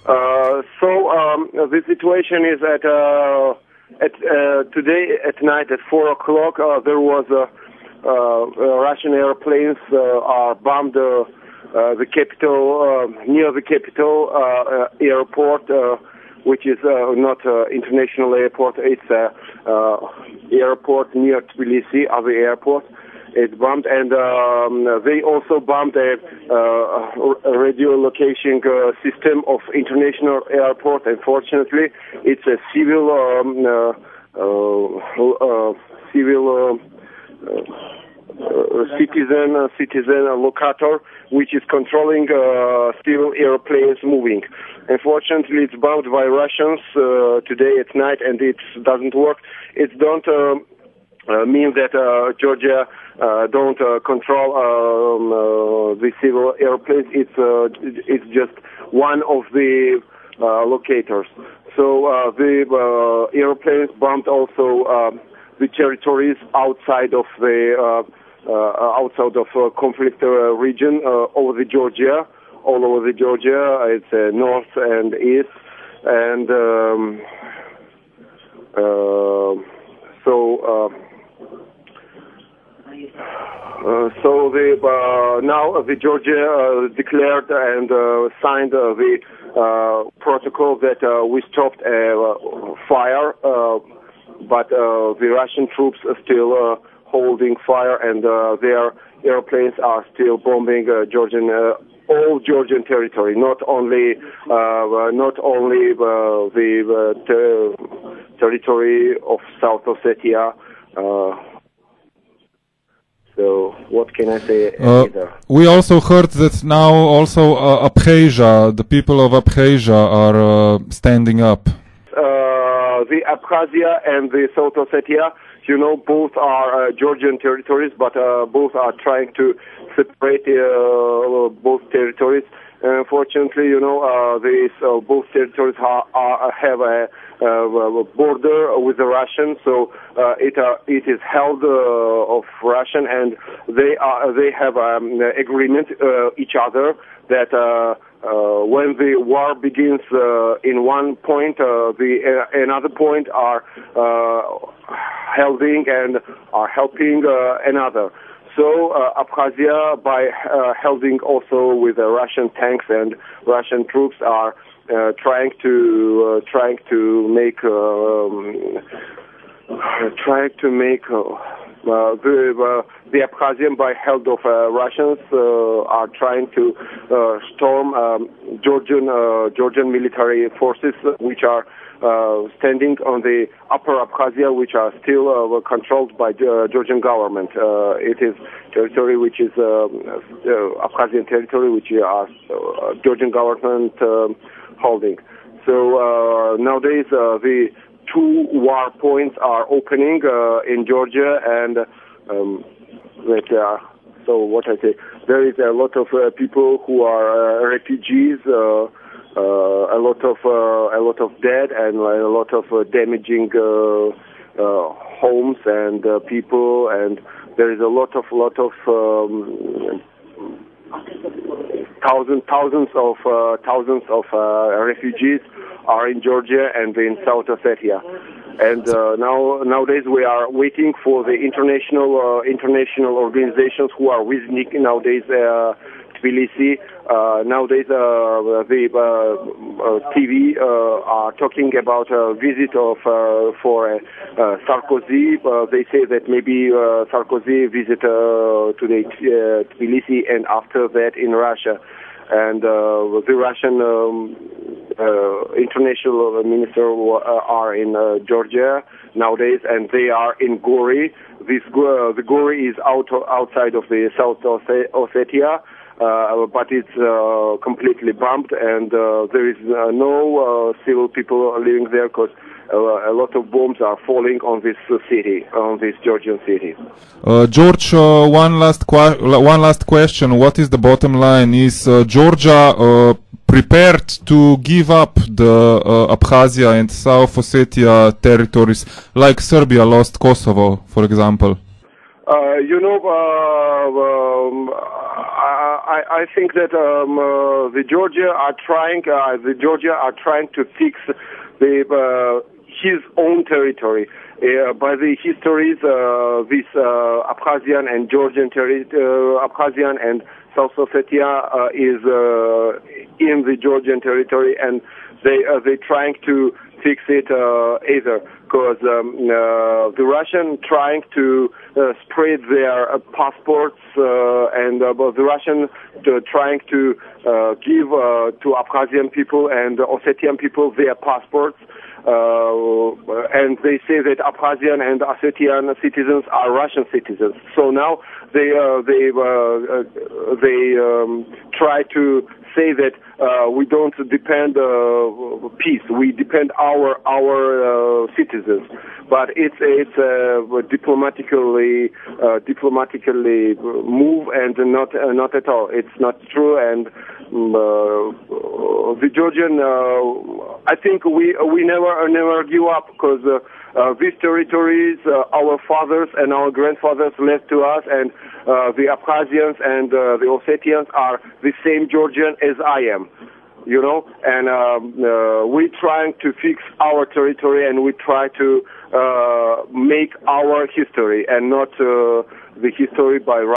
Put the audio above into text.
The situation is today at night at 4 o'clock. There was Russian airplanes are bombed the capital near the capital airport, which is not international airport. It's airport near Tbilisi, other airport. It's bombed, and they also bombed a radio location system of international airport. Unfortunately, it's a civil citizen locator, which is controlling civil airplanes moving. Unfortunately, it's bombed by Russians today at night, and it doesn't work. It don't mean that Georgia don't control the civil airplanes. It's just one of the locators. So the airplanes bombed also the territories outside of the conflict region over the Georgia, all over the Georgia. It's north and east, and now the Georgia declared and signed the protocol that we stopped fire, but the Russian troops are still holding fire, and their airplanes are still bombing all Georgian territory, not only the territory of South Ossetia. So what can I say? We also heard that now also Abkhazia, the people of Abkhazia are standing up. The Abkhazia and the South Ossetia, both are Georgian territories, but both are trying to separate both territories. Unfortunately, these both territories have a border with the Russian, so it is held of Russian, and they have agreement each other that when the war begins in one point, another point are holding and are helping another. So Abkhazia, by holding also with the Russian tanks and Russian troops, are trying to make the Abkhazian, by help of Russians, are trying to storm Georgian military forces, which are standing on the upper Abkhazia, which are still controlled by the Georgian government. It is territory which is Abkhazian territory, which are Georgian government holding. So nowadays the two war points are opening in Georgia, and so what I say, there is a lot of people who are refugees. A lot of dead and a lot of damaging homes and people, and there is a lot of thousands of refugees are in Georgia and in South Ossetia. And nowadays we are waiting for the international organizations who are visiting nowadays Tbilisi. Nowadays the TV are talking about a visit of for Sarkozy. They say that maybe Sarkozy visit to the Tbilisi, and after that in Russia. And the Russian international minister are in Georgia nowadays, and they are in Gori. The Gori is outside of the South Ossetia. But it's completely bombed, and there is no civil people living there, because a lot of bombs are falling on this city, on this Georgian city. George, one last question. What is the bottom line? Is Georgia prepared to give up the Abkhazia and South Ossetia territories, like Serbia lost Kosovo, for example? I think that the Georgia are trying to fix his own territory. By the histories, this Abkhazian and Georgian Abkhazian and South Ossetia is in the Georgian territory, and they trying to fix it either because the Russian trying to spread their passports and the Russian trying to give to Abkhazian people and Ossetian people their passports. And they say that Abkhazian and Ossetian citizens are Russian citizens. So now they try to say that we don't depend peace. We depend our citizens. But it's diplomatically move and not at all. It's not true. And the Georgian, I think we never give up because these territories our fathers and our grandfathers left to us, and the Abkhazians and the Ossetians are the same Georgian as I am, and we're trying to fix our territory, and we try to make our history and not the history by